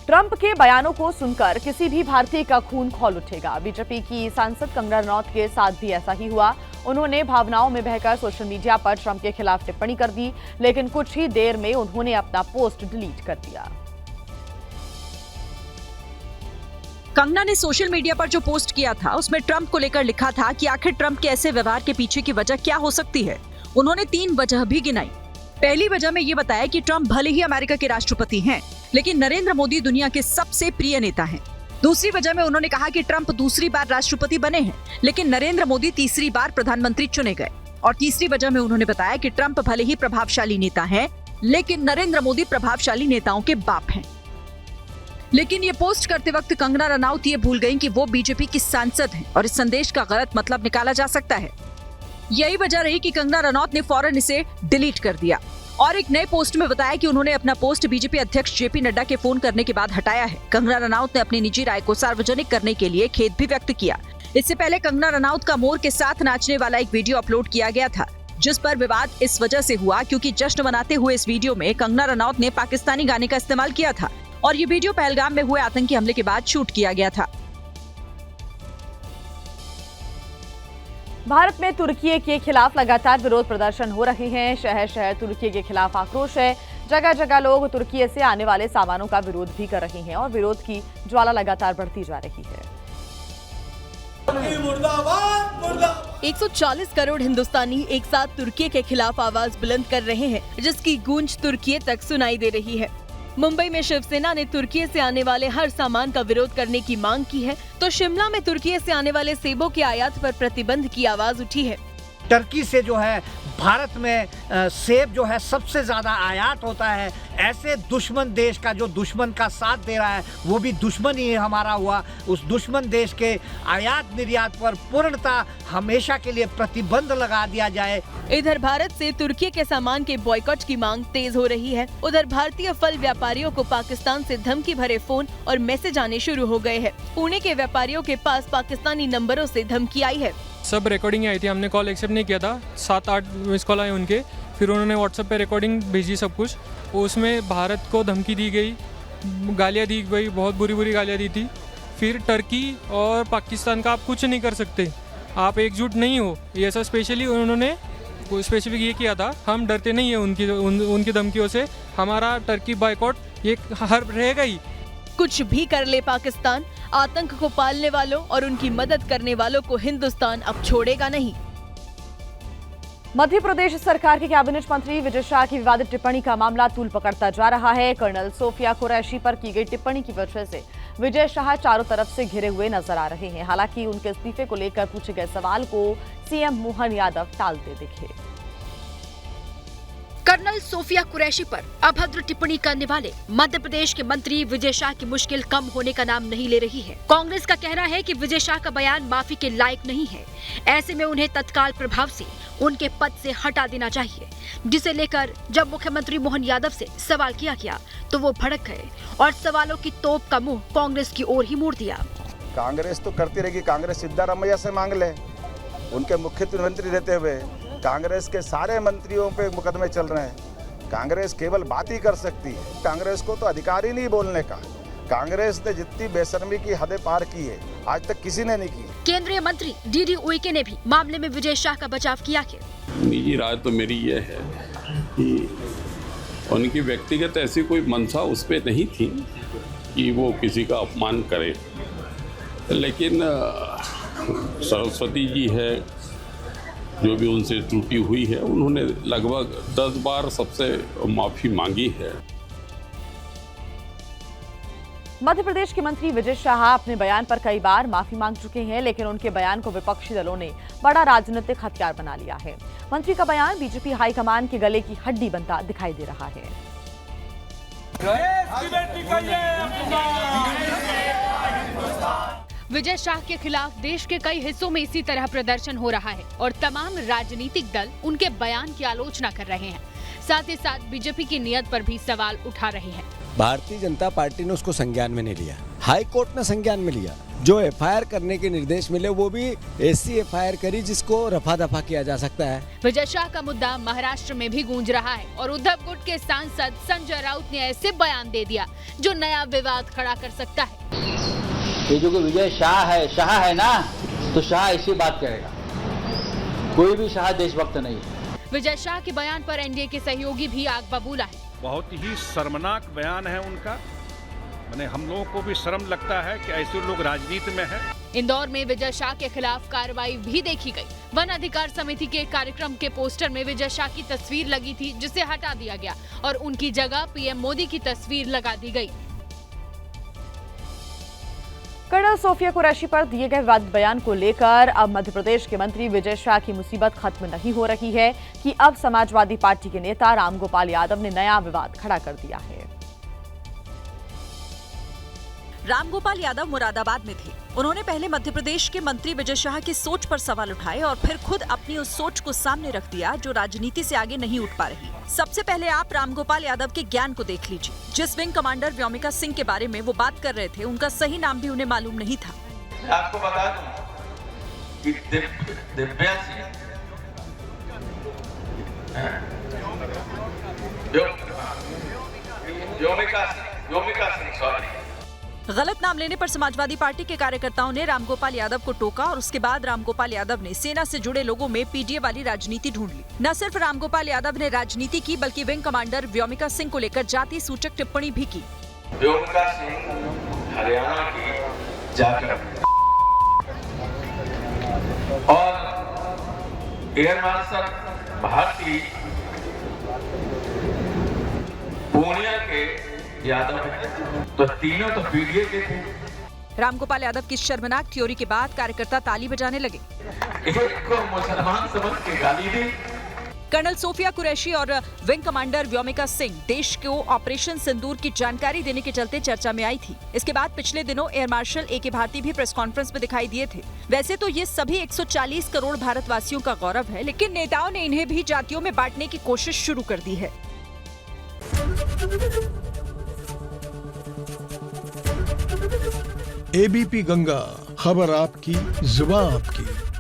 Trump के बयानों को सुनकर किसी भी भारतीय का खून खौल उठेगा। बीजेपी की सांसद कंगना रनौत के साथ भी ऐसा ही हुआ। उन्होंने भावनाओं में बहकर सोशल मीडिया पर ट्रंप के खिलाफ टिप्पणी कर दी, लेकिन कुछ ही देर में उन्होंने अपना पोस्ट डिलीट कर दिया। कंगना ने सोशल मीडिया पर जो पोस्ट किया था उसमें ट्रंप को लेकर लिखा था कि आखिर ट्रंप के ऐसे व्यवहार के पीछे की वजह क्या हो सकती है। उन्होंने 3 वजह भी गिनाई। पहली वजह में ये बताया कि ट्रंप भले ही अमेरिका के राष्ट्रपति हैं, लेकिन नरेंद्र मोदी दुनिया के सबसे प्रिय नेता हैं। दूसरी वजह में उन्होंने कहा कि ट्रंप दूसरी बार राष्ट्रपति बने हैं, लेकिन नरेंद्र मोदी तीसरी बार प्रधानमंत्री चुने गए। और तीसरी वजह में उन्होंने बताया कि ट्रंप भले ही प्रभावशाली नेता हैं, लेकिन नरेंद्र मोदी प्रभावशाली नेताओं के बाप हैं। लेकिन ये पोस्ट करते वक्त कंगना रनौत ये भूल गईं कि वो बीजेपी की सांसद हैं और इस संदेश का गलत मतलब निकाला जा सकता है। यही वजह रही कि कंगना रनौत ने फौरन इसे डिलीट कर दिया और एक नए पोस्ट में बताया कि उन्होंने अपना पोस्ट बीजेपी अध्यक्ष जेपी नड्डा के फोन करने के बाद हटाया है। कंगना रनौत ने अपनी निजी राय को सार्वजनिक करने के लिए खेद भी व्यक्त किया। इससे पहले कंगना रनौत का मोर के साथ नाचने वाला एक वीडियो अपलोड किया गया था, जिस पर विवाद इस वजह से हुआ क्योंकि जश्न मनाते हुए इस वीडियो में कंगना रनौत ने पाकिस्तानी गाने का इस्तेमाल किया था और ये वीडियो पहलगाम में हुए आतंकी हमले के बाद शूट किया गया था। भारत में तुर्की के खिलाफ लगातार विरोध प्रदर्शन हो रहे हैं। शहर शहर तुर्की के खिलाफ आक्रोश है। जगह जगह लोग तुर्की से आने वाले सामानों का विरोध भी कर रहे हैं और विरोध की ज्वाला लगातार बढ़ती जा रही है। 140 करोड़ हिंदुस्तानी एक साथ तुर्की के खिलाफ आवाज बुलंद कर रहे हैं, जिसकी गूंज तुर्की तक सुनाई दे रही है। मुंबई में शिवसेना ने तुर्की से आने वाले हर सामान का विरोध करने की मांग की है, तो शिमला में तुर्की से आने वाले सेबों के आयात पर प्रतिबंध की आवाज उठी है। टर्की से जो है भारत में सेब जो है सबसे ज्यादा आयात होता है। ऐसे दुश्मन देश का जो दुश्मन का साथ दे रहा है वो भी दुश्मन ही हमारा हुआ। उस दुश्मन देश के आयात निर्यात पर पूर्णतः हमेशा के लिए प्रतिबंध लगा दिया जाए। इधर भारत से तुर्की के सामान के बॉयकॉट की मांग तेज हो रही है। उधर भारतीय फल व्यापारियों को पाकिस्तान से धमकी भरे फोन और मैसेज आने शुरू हो गए हैं। पुणे के व्यापारियों के पास पाकिस्तानी नंबरों से धमकी आई है। सब रिकॉर्डिंग आई थी, हमने कॉल एक्सेप्ट नहीं किया था। 7-8 मिस कॉल आए उनके, फिर उन्होंने व्हाट्सएप पे रिकॉर्डिंग भेजी सब कुछ। उसमें भारत को धमकी दी गई, गालियाँ दी गई, बहुत बुरी बुरी गालियाँ दी थी। फिर टर्की और पाकिस्तान का आप कुछ नहीं कर सकते, आप एकजुट नहीं हो, ये ऐसा स्पेशली उन्होंने स्पेसिफिक ये किया था। हम डरते नहीं है उनकी धमकियों से, हमारा टर्की बॉयकॉट ये हर रहेगा ही। कुछ भी कर ले पाकिस्तान, आतंक को पालने वालों और उनकी मदद करने वालों को हिंदुस्तान अब छोड़ेगा नहीं। मध्य प्रदेश सरकार के कैबिनेट मंत्री विजय शाह की विवादित टिप्पणी का मामला तूल पकड़ता जा रहा है। कर्नल सोफिया कुरैशी पर की गई टिप्पणी की वजह से विजय शाह चारों तरफ से घिरे हुए नजर आ रहे हैं। हालांकि उनके इस्तीफे को लेकर पूछे गए सवाल को सीएम मोहन यादव टालते दिखे। कर्नल सोफिया कुरैशी पर अभद्र टिप्पणी करने वाले मध्य प्रदेश के मंत्री विजय शाह की मुश्किल कम होने का नाम नहीं ले रही है। कांग्रेस का कहना है कि विजय शाह का बयान माफी के लायक नहीं है। ऐसे में उन्हें तत्काल प्रभाव से उनके पद से हटा देना चाहिए, जिसे लेकर जब मुख्यमंत्री मोहन यादव से सवाल किया गया तो वो भड़क गए और सवालों की तोप का मुंह कांग्रेस की ओर ही मोड़ दिया। कांग्रेस तो करती रहेगी, कांग्रेस सिद्धारमैया से मांग ले। उनके मुख्यमंत्री रहते हुए कांग्रेस के सारे मंत्रियों पे मुकदमे चल रहे हैं। कांग्रेस केवल बात ही कर सकती है, कांग्रेस को तो अधिकार ही नहीं बोलने का। कांग्रेस ने जितनी बेशर्मी की हदें पार की है आज तक किसी ने नहीं की। केंद्रीय मंत्री डीडी उइके ने भी मामले में विजय शाह का बचाव किया है। निजी राय तो मेरी ये है कि उनकी व्यक्तिगत ऐसी कोई मंशा उस पर नहीं थी कि वो किसी का अपमान करे, लेकिन सरस्वती जी है जो भी उनसे त्रुटि हुई है, उन्होंने लगभग 10 बार सबसे माफी मांगी है। मध्य प्रदेश के मंत्री विजय शाह अपने बयान पर कई बार माफी मांग चुके हैं, लेकिन उनके बयान को विपक्षी दलों ने बड़ा राजनीतिक हथियार बना लिया है। मंत्री का बयान बीजेपी हाईकमान के गले की हड्डी बनता दिखाई दे रहा है। विजय शाह के खिलाफ देश के कई हिस्सों में इसी तरह प्रदर्शन हो रहा है और तमाम राजनीतिक दल उनके बयान की आलोचना कर रहे हैं। साथ ही साथ बीजेपी की नीयत पर भी सवाल उठा रहे हैं। भारतीय जनता पार्टी ने उसको संज्ञान में नहीं लिया, हाई कोर्ट ने संज्ञान में लिया, जो एफआईआर करने के निर्देश मिले वो भी ऐसी एफआईआर करी जिसको रफा दफा किया जा सकता है। विजय शाह का मुद्दा महाराष्ट्र में भी गूंज रहा है और उद्धव गुट के सांसद संजय राउत ने ऐसे बयान दे दिया जो नया विवाद खड़ा कर सकता है। ये जो विजय शाह है ना, तो शाह ऐसी बात करेगा, कोई भी शाह देशभक्त नहीं है। विजय शाह के बयान पर एनडीए के सहयोगी भी आग बबूला है। बहुत ही शर्मनाक बयान है उनका। मैंने हम लोगों को भी शर्म लगता है कि ऐसे लोग राजनीति में हैं। इंदौर में विजय शाह के खिलाफ कार्रवाई भी देखी गई। वन अधिकार समिति के कार्यक्रम के पोस्टर में विजय शाह की तस्वीर लगी थी जिसे हटा दिया गया और उनकी जगह पीएम मोदी की तस्वीर लगा दी गई। कर्नल सोफिया कुरैशी पर दिए गए विवादित बयान को लेकर अब मध्य प्रदेश के मंत्री विजय शाह की मुसीबत खत्म नहीं हो रही है कि अब समाजवादी पार्टी के नेता रामगोपाल यादव ने नया विवाद खड़ा कर दिया है। रामगोपाल यादव मुरादाबाद में थे। उन्होंने पहले मध्य प्रदेश के मंत्री विजय शाह की सोच पर सवाल उठाए और फिर खुद अपनी उस सोच को सामने रख दिया जो राजनीति से आगे नहीं उठ पा रही। सबसे पहले आप रामगोपाल यादव के ज्ञान को देख लीजिए। जिस विंग कमांडर व्योमिका सिंह के बारे में वो बात कर रहे थे, उनका सही नाम भी उन्हें मालूम नहीं था। आपको बता दूं कि दिव्या सिंह व्योमिका सिंह सॉरी। गलत नाम लेने पर समाजवादी पार्टी के कार्यकर्ताओं ने रामगोपाल यादव को टोका और उसके बाद रामगोपाल यादव ने सेना से जुड़े लोगों में पीडीए वाली राजनीति ढूंढ ली। न सिर्फ रामगोपाल यादव ने राजनीति की बल्कि विंग कमांडर व्योमिका सिंह को लेकर जाति सूचक टिप्पणी भी की। व्योमिका सिंह हरियाणा की जाकर और एयर मार्शल भारती पूर्णिया के यादव है, तो तीनों तो पीडीए के थे। रामगोपाल यादव की शर्मनाक थ्योरी के बाद कार्यकर्ता ताली बजाने लगे। एक को मुसलमान समझ के गाली दी। कर्नल सोफिया कुरैशी और विंग कमांडर व्योमिका सिंह देश को ऑपरेशन सिंदूर की जानकारी देने के चलते चर्चा में आई थी। इसके बाद पिछले दिनों एयर मार्शल ए.के. भारती भी प्रेस कॉन्फ्रेंस में दिखाई दिए थे। वैसे तो ये सभी 140 करोड़ भारतवासियों का गौरव है, लेकिन नेताओं ने इन्हें भी जातियों में बांटने की कोशिश शुरू कर दी है। एबीपी गंगा, खबर आपकी, जुबान आपकी।